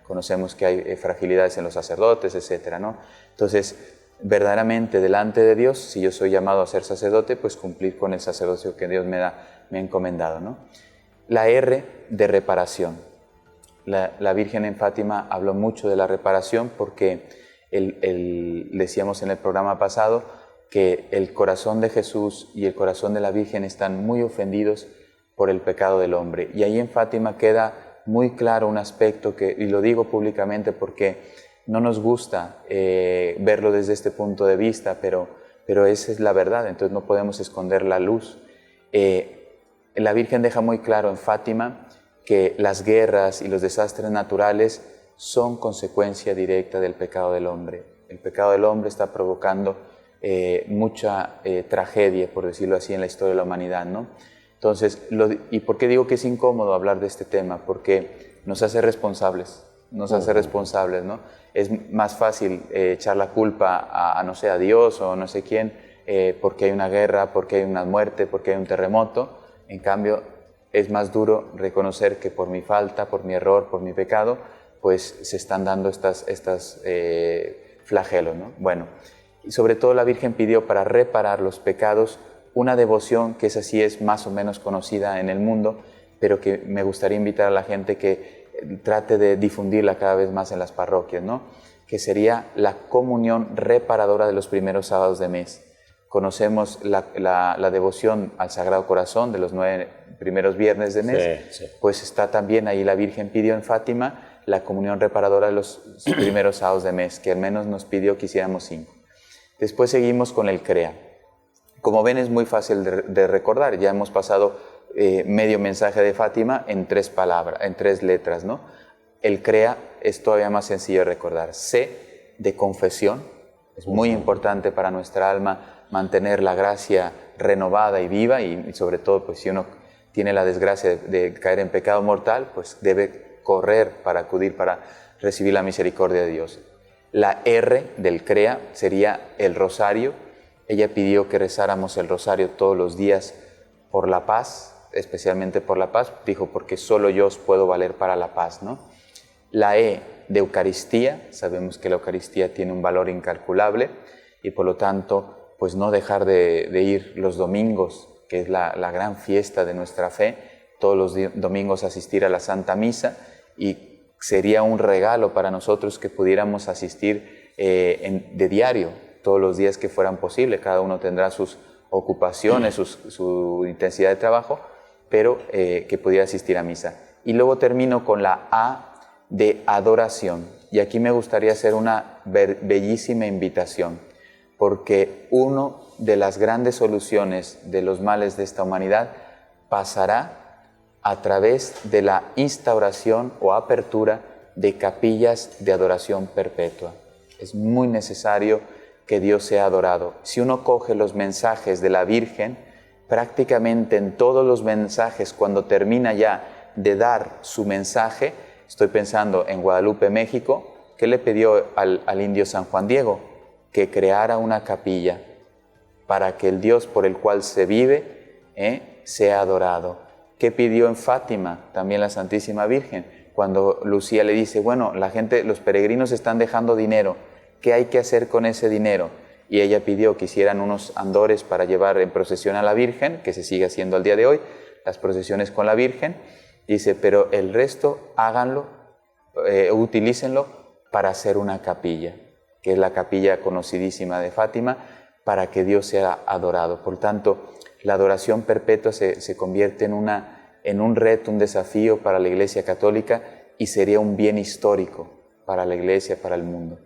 conocemos que hay fragilidades en los sacerdotes, etcétera, ¿no? Entonces, verdaderamente delante de Dios, si yo soy llamado a ser sacerdote, pues cumplir con el sacerdocio que Dios me ha encomendado, ¿no? La R de reparación. La Virgen en Fátima habló mucho de la reparación, porque decíamos en el programa pasado que el corazón de Jesús y el corazón de la Virgen están muy ofendidos por el pecado del hombre. Y ahí en Fátima queda muy claro un aspecto y lo digo públicamente porque no nos gusta verlo desde este punto de vista, pero esa es la verdad, entonces no podemos esconder la luz. La Virgen deja muy claro en Fátima que las guerras y los desastres naturales son consecuencia directa del pecado del hombre. El pecado del hombre está provocando mucha tragedia, por decirlo así, en la historia de la humanidad, ¿no? Entonces, ¿y por qué digo que es incómodo hablar de este tema? Porque nos hace responsables, ¿no? Es más fácil echar la culpa a no sé, a Dios o no sé quién, porque hay una guerra, porque hay una muerte, porque hay un terremoto. En cambio, es más duro reconocer que por mi falta, por mi error, por mi pecado, pues se están dando estas flagelos, ¿no? Bueno, y sobre todo la Virgen pidió para reparar los pecados una devoción que esa sí es más o menos conocida en el mundo, pero que me gustaría invitar a la gente que trate de difundirla cada vez más en las parroquias, ¿no? Que sería la comunión reparadora de los primeros sábados de mes. Conocemos la devoción al Sagrado Corazón de los 9 primeros viernes de mes, Sí. pues está también ahí la Virgen pidió en Fátima la comunión reparadora de los primeros sábados de mes, que al menos nos pidió que hiciéramos 5. Después seguimos con el CREA. Como ven, es muy fácil de recordar. Ya hemos pasado medio mensaje de Fátima en 3 palabras, en 3 letras, ¿no? El CREA es todavía más sencillo de recordar. C de confesión. Es muy importante para nuestra alma mantener la gracia renovada y viva, y sobre todo, pues si uno tiene la desgracia de caer en pecado mortal, pues debe correr para acudir para recibir la misericordia de Dios. La R del CREA sería el rosario. Ella pidió que rezáramos el rosario todos los días por la paz, especialmente por la paz, dijo, porque solo yo os puedo valer para la paz, ¿no? La E de Eucaristía, sabemos que la Eucaristía tiene un valor incalculable y por lo tanto, pues no dejar de ir los domingos, que es la gran fiesta de nuestra fe, todos los domingos asistir a la Santa Misa, y sería un regalo para nosotros que pudiéramos asistir de diario, todos los días que fueran posible. Cada uno tendrá sus ocupaciones, su intensidad de trabajo, pero que pudiera asistir a misa. Y luego termino con la A de adoración. Y aquí me gustaría hacer una bellísima invitación, porque una de las grandes soluciones de los males de esta humanidad pasará a través de la instauración o apertura de capillas de adoración perpetua. Es muy necesario que Dios sea adorado. Si uno coge los mensajes de la Virgen, prácticamente en todos los mensajes, cuando termina ya de dar su mensaje, estoy pensando en Guadalupe, México, ¿qué le pidió al indio San Juan Diego? Que creara una capilla para que el Dios por el cual se vive sea adorado. ¿Qué pidió en Fátima? También la Santísima Virgen, cuando Lucía le dice, bueno, la gente, los peregrinos están dejando dinero, ¿qué hay que hacer con ese dinero? Y ella pidió que hicieran unos andores para llevar en procesión a la Virgen, que se sigue haciendo al día de hoy, las procesiones con la Virgen. Dice, pero el resto háganlo, utilícenlo para hacer una capilla, que es la capilla conocidísima de Fátima, para que Dios sea adorado. Por tanto, la adoración perpetua se convierte en un reto, un desafío para la Iglesia Católica, y sería un bien histórico para la Iglesia, para el mundo.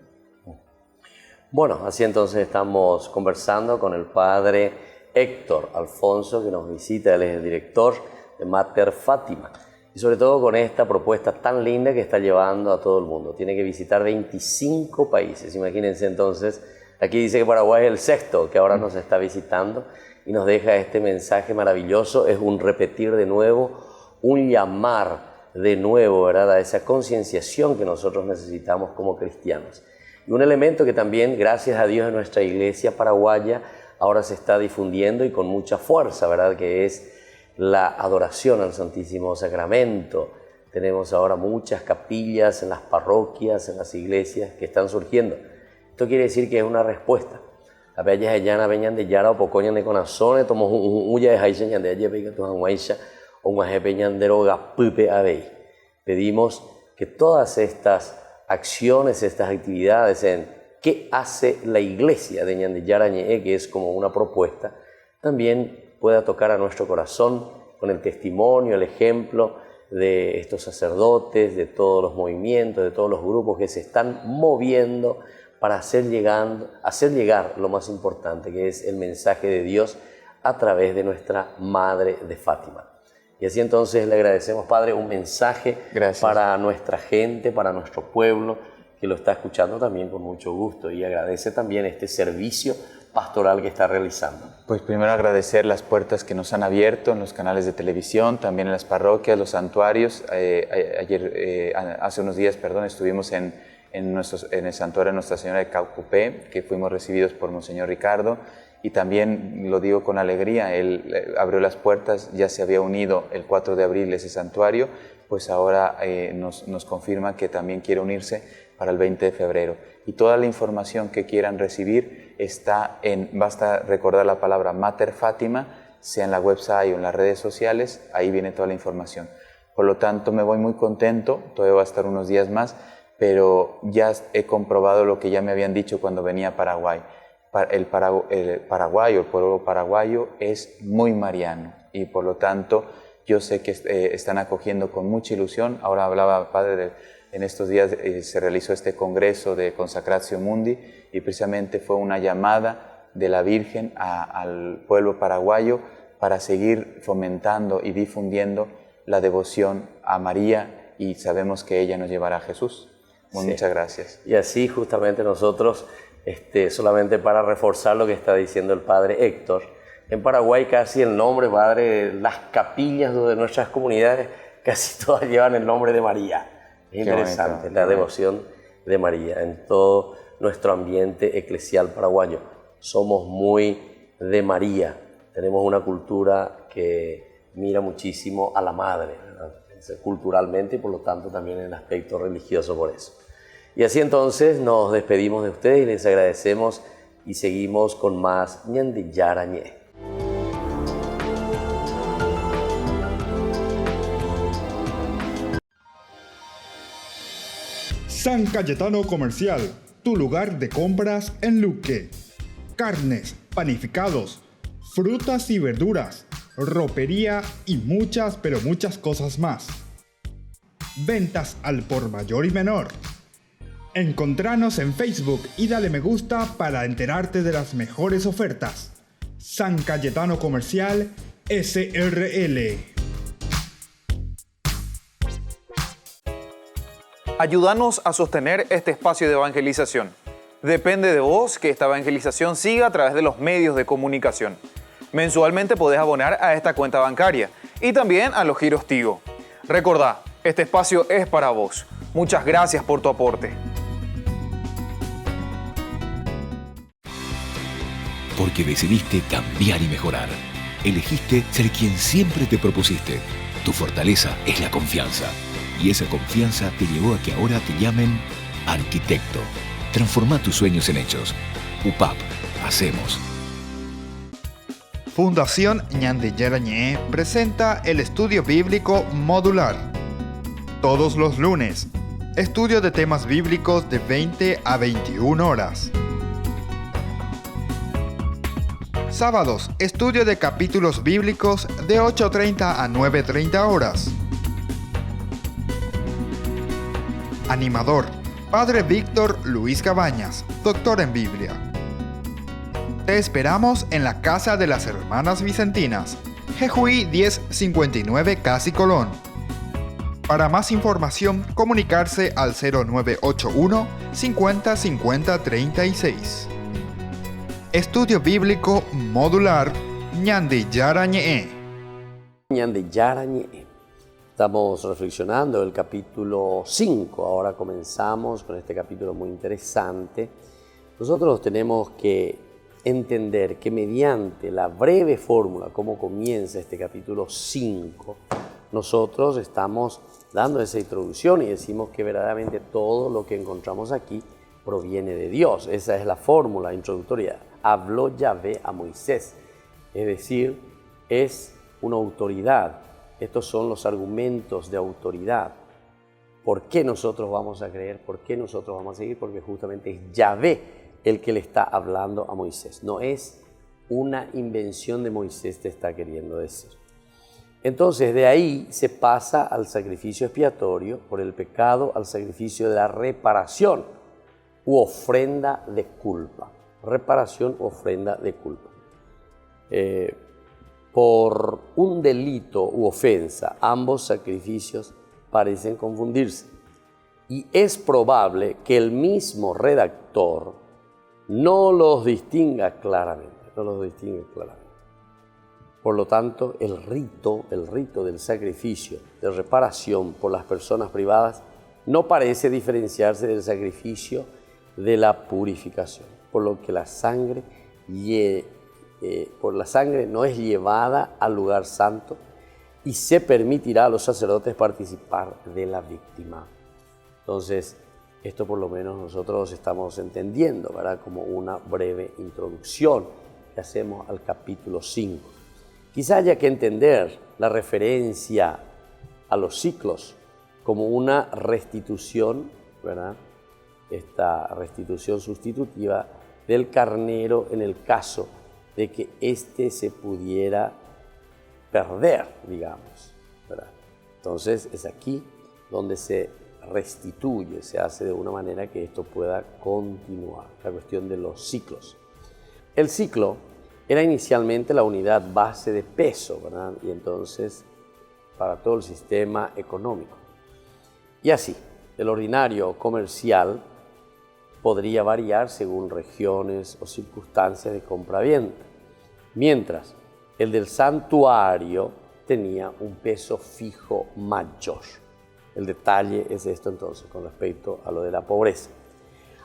Bueno, así entonces estamos conversando con el padre Héctor Alfonso, que nos visita. Él es el director de Mater Fátima. Y sobre todo con esta propuesta tan linda que está llevando a todo el mundo. Tiene que visitar 25 países. Imagínense entonces, aquí dice que Paraguay es el 6º que ahora nos está visitando y nos deja este mensaje maravilloso. Es un repetir de nuevo, un llamar de nuevo, ¿verdad?, a esa concienciación que nosotros necesitamos como cristianos. Y un elemento que también, gracias a Dios, en nuestra iglesia paraguaya ahora se está difundiendo y con mucha fuerza, ¿verdad?, que es la adoración al Santísimo Sacramento. Tenemos ahora muchas capillas en las parroquias, en las iglesias que están surgiendo. Esto quiere decir que es una respuesta. A veces allá venían de Yara o Pocoñan de Conazones, tomos un de Haitian de allá, que tu hanguaisha o un peñan de roga pupe abey. Pedimos que todas estas acciones, estas actividades en qué hace la iglesia de Ñandeyara Ñe, que es como una propuesta, también pueda tocar a nuestro corazón con el testimonio, el ejemplo de estos sacerdotes, de todos los movimientos, de todos los grupos que se están moviendo para hacer llegar lo más importante, que es el mensaje de Dios a través de nuestra Madre de Fátima. Y así entonces le agradecemos, Padre, un mensaje para nuestra gente, para nuestro pueblo, que lo está escuchando también con mucho gusto, y agradece también este servicio pastoral que está realizando. Pues primero agradecer las puertas que nos han abierto en los canales de televisión, también en las parroquias, los santuarios. Hace unos días, estuvimos en el santuario de Nuestra Señora de Caucupé, que fuimos recibidos por Monseñor Ricardo, y también lo digo con alegría, él abrió las puertas, ya se había unido el 4 de abril ese santuario, pues ahora nos confirma que también quiere unirse para el 20 de febrero. Y toda la información que quieran recibir basta recordar la palabra Mater Fátima, sea en la website o en las redes sociales, ahí viene toda la información. Por lo tanto, me voy muy contento, todavía voy a estar unos días más, pero ya he comprobado lo que ya me habían dicho cuando venía a Paraguay. El paraguayo, el pueblo paraguayo es muy mariano y por lo tanto yo sé que están acogiendo con mucha ilusión. Ahora hablaba, padre, en estos días se realizó este congreso de Consacratio Mundi y precisamente fue una llamada de la Virgen al pueblo paraguayo para seguir fomentando y difundiendo la devoción a María y sabemos que ella nos llevará a Jesús. Muchas gracias. Y así justamente nosotros, solamente para reforzar lo que está diciendo el padre Héctor, en Paraguay casi el nombre, padre, las capillas de nuestras comunidades casi todas llevan el nombre de María. Es interesante la devoción de María en todo nuestro ambiente eclesial paraguayo. Somos muy de María, tenemos una cultura que mira muchísimo a la madre, ¿verdad? Culturalmente y por lo tanto también en el aspecto religioso por eso. Y así entonces nos despedimos de ustedes y les agradecemos y seguimos con más Ñandi Yarañé. San Cayetano Comercial, tu lugar de compras en Luque. Carnes, panificados, frutas y verduras, ropería y muchas, pero muchas cosas más. Ventas al por mayor y menor. Encontranos en Facebook y dale me gusta para enterarte de las mejores ofertas. San Cayetano Comercial SRL. Ayúdanos a sostener este espacio de evangelización. Depende de vos que esta evangelización siga a través de los medios de comunicación. Mensualmente podés abonar a esta cuenta bancaria y también a los giros Tigo. Recordá, este espacio es para vos. Muchas gracias por tu aporte. Porque decidiste cambiar y mejorar. Elegiste ser quien siempre te propusiste. Tu fortaleza es la confianza. Y esa confianza te llevó a que ahora te llamen arquitecto. Transforma tus sueños en hechos. UPAP. Hacemos. Fundación Ñandi Yarañé presenta el estudio bíblico modular. Todos los lunes, estudio de temas bíblicos de 20 a 21 horas. Sábados, estudio de capítulos bíblicos de 8:30 a 9:30 horas. Animador, Padre Víctor Luis Cabañas, doctor en Biblia. Te esperamos en la Casa de las Hermanas Vicentinas, Jejuí 1059 Casi Colón. Para más información, comunicarse al 0981 50 50 36. Estudio Bíblico Modular Ñandi Yarañé. Ñandi Yarañé. Estamos reflexionando el capítulo 5. Ahora comenzamos con este capítulo muy interesante. Nosotros tenemos que entender que mediante la breve fórmula, cómo comienza este capítulo 5, nosotros estamos dando esa introducción y decimos que verdaderamente todo lo que encontramos aquí proviene de Dios. Esa es la fórmula introductoria. Habló Yahvé a Moisés, es decir, es una autoridad. Estos son los argumentos de autoridad. ¿Por qué nosotros vamos a creer? ¿Por qué nosotros vamos a seguir? Porque justamente es Yahvé el que le está hablando a Moisés. No es una invención de Moisés, te está queriendo decir. Entonces, de ahí se pasa al sacrificio expiatorio por el pecado, al sacrificio de la reparación u ofrenda de culpa. Reparación u ofrenda de culpa. Por un delito u ofensa, ambos sacrificios parecen confundirse. Y es probable que el mismo redactor no los distinga claramente. Por lo tanto, el rito del sacrificio de reparación por las personas privadas no parece diferenciarse del sacrificio de la purificación, por lo que la sangre no es llevada al lugar santo y se permitirá a los sacerdotes participar de la víctima. Entonces, esto por lo menos nosotros estamos entendiendo, ¿verdad? Como una breve introducción que hacemos al capítulo 5. Quizá haya que entender la referencia a los ciclos como una restitución, ¿verdad? Esta restitución sustitutiva del carnero en el caso de que éste se pudiera perder, digamos, ¿verdad? Entonces es aquí donde se restituye, se hace de una manera que esto pueda continuar, la cuestión de los ciclos. El ciclo era inicialmente la unidad base de peso, ¿verdad? Y entonces para todo el sistema económico. Y así, el ordinario comercial podría variar según regiones o circunstancias de compra-venta, mientras el del santuario tenía un peso fijo mayor. El detalle es esto entonces con respecto a lo de la pobreza.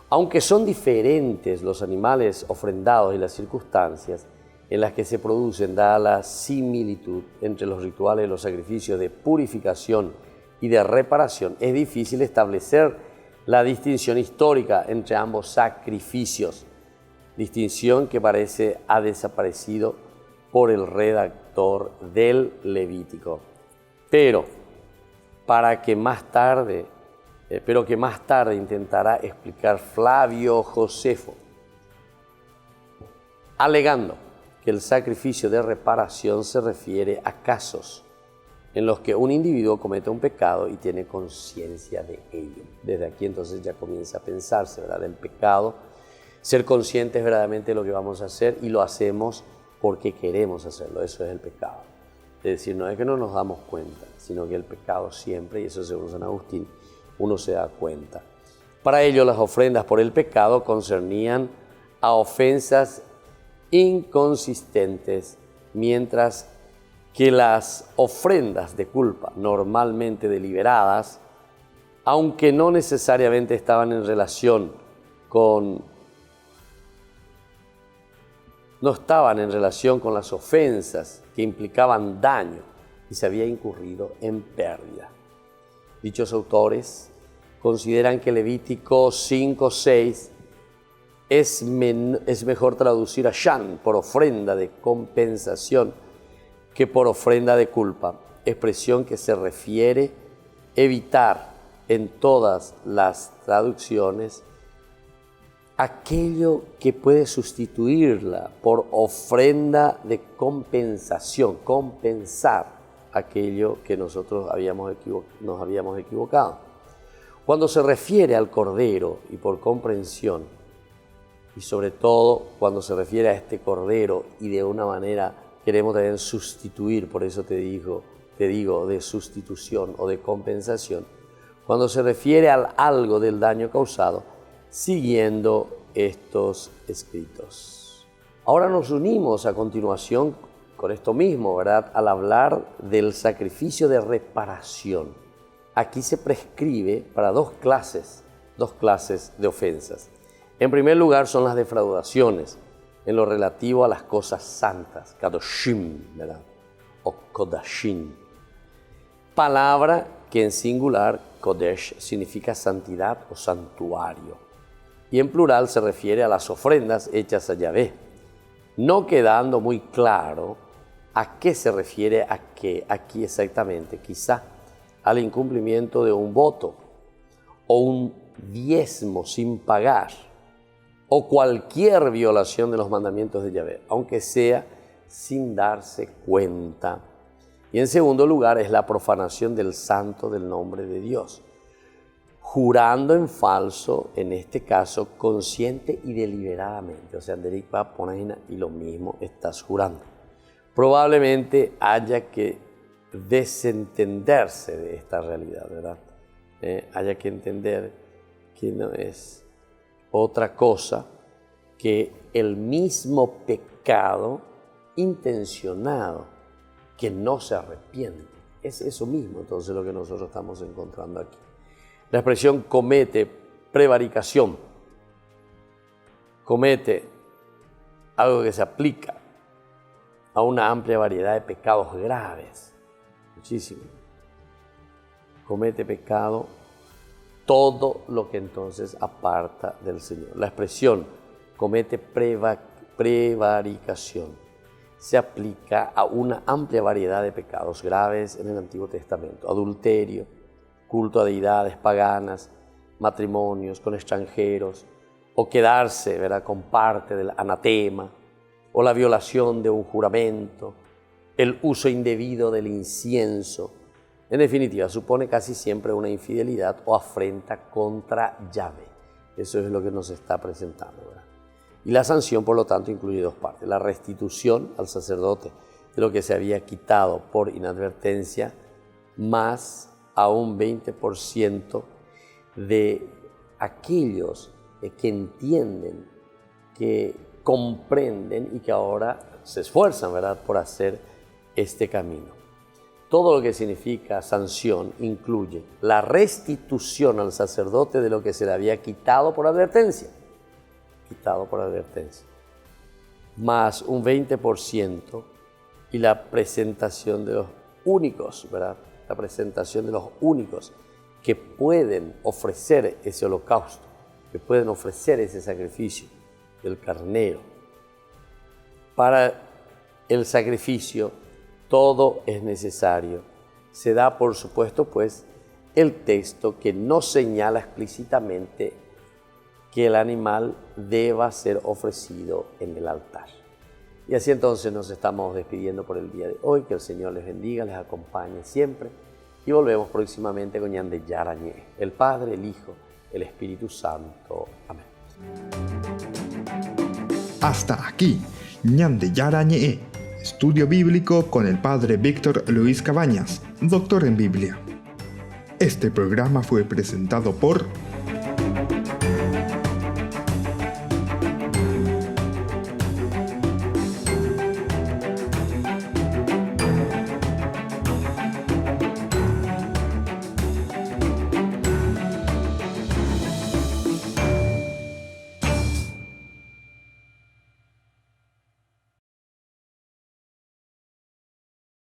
Aunque son diferentes los animales ofrendados y las circunstancias en las que se producen, dada la similitud entre los rituales de los sacrificios de purificación y de reparación, es difícil establecer la distinción histórica entre ambos sacrificios, distinción que parece ha desaparecido por el redactor del Levítico, pero que más tarde intentará explicar Flavio Josefo, alegando que el sacrificio de reparación se refiere a casos en los que un individuo comete un pecado y tiene conciencia de ello. Desde aquí entonces ya comienza a pensarse, ¿verdad?, del pecado, ser conscientes verdaderamente de lo que vamos a hacer y lo hacemos porque queremos hacerlo. Eso es el pecado. Es decir, no es que no nos damos cuenta, sino que el pecado siempre, y eso según San Agustín, uno se da cuenta. Para ello, las ofrendas por el pecado concernían a ofensas inconsistentes, mientras que las ofrendas de culpa, normalmente deliberadas, aunque no necesariamente estaban en relación con las ofensas que implicaban daño y se había incurrido en pérdida. Dichos autores consideran que Levítico 5:6 es mejor traducir a shan por ofrenda de compensación que por ofrenda de culpa, expresión que se refiere evitar en todas las traducciones aquello que puede sustituirla por ofrenda de compensación, compensar aquello que nosotros nos habíamos equivocado. Cuando se refiere al Cordero y por comprensión, y sobre todo cuando se refiere a este Cordero y de una manera queremos también sustituir, por eso te digo de sustitución o de compensación, cuando se refiere al algo del daño causado, siguiendo estos escritos. Ahora nos unimos a continuación con esto mismo, ¿verdad?, al hablar del sacrificio de reparación. Aquí se prescribe para dos clases de ofensas. En primer lugar son las defraudaciones, en lo relativo a las cosas santas, kadoshim, ¿verdad?, o kodashim, palabra que en singular, kodesh, significa santidad o santuario, y en plural se refiere a las ofrendas hechas a Yahvé, no quedando muy claro a qué se refiere aquí exactamente, quizá al incumplimiento de un voto o un diezmo sin pagar, o cualquier violación de los mandamientos de Yahvé, aunque sea sin darse cuenta. Y en segundo lugar es la profanación del santo del nombre de Dios, jurando en falso, en este caso, consciente y deliberadamente. O sea, Derek va a poner y lo mismo estás jurando. Probablemente haya que desentenderse de esta realidad, ¿verdad? Haya que entender que no es otra cosa que el mismo pecado intencionado que no se arrepiente. Es eso mismo entonces lo que nosotros estamos encontrando aquí. La expresión comete prevaricación, comete algo que se aplica a una amplia variedad de pecados graves, muchísimo. Comete pecado todo lo que entonces aparta del Señor. La expresión comete prevaricación se aplica a una amplia variedad de pecados graves en el Antiguo Testamento: adulterio, culto a deidades paganas, matrimonios con extranjeros, o quedarse, ¿verdad?, con parte del anatema, o la violación de un juramento, el uso indebido del incienso. En definitiva, supone casi siempre una infidelidad o afrenta contra Yahvé. Eso es lo que nos está presentando, ¿verdad? Y la sanción, por lo tanto, incluye dos partes: la restitución al sacerdote de lo que se había quitado por inadvertencia, más a un 20% de aquellos que entienden, que comprenden y que ahora se esfuerzan, ¿verdad?, por hacer este camino. Todo lo que significa sanción incluye la restitución al sacerdote de lo que se le había quitado por advertencia, más un 20% y la presentación de los únicos, ¿verdad?, la presentación de los únicos que pueden ofrecer ese holocausto, que pueden ofrecer ese sacrificio del carnero. Para el sacrificio todo es necesario. Se da, por supuesto, pues, el texto que no señala explícitamente que el animal deba ser ofrecido en el altar. Y así entonces nos estamos despidiendo por el día de hoy. Que el Señor les bendiga, les acompañe siempre. Y volvemos próximamente con Ñande Yarañé, el Padre, el Hijo, el Espíritu Santo. Amén. Hasta aquí, Ñande Yarañé, estudio bíblico con el Padre Víctor Luis Cabañas, doctor en Biblia. Este programa fue presentado por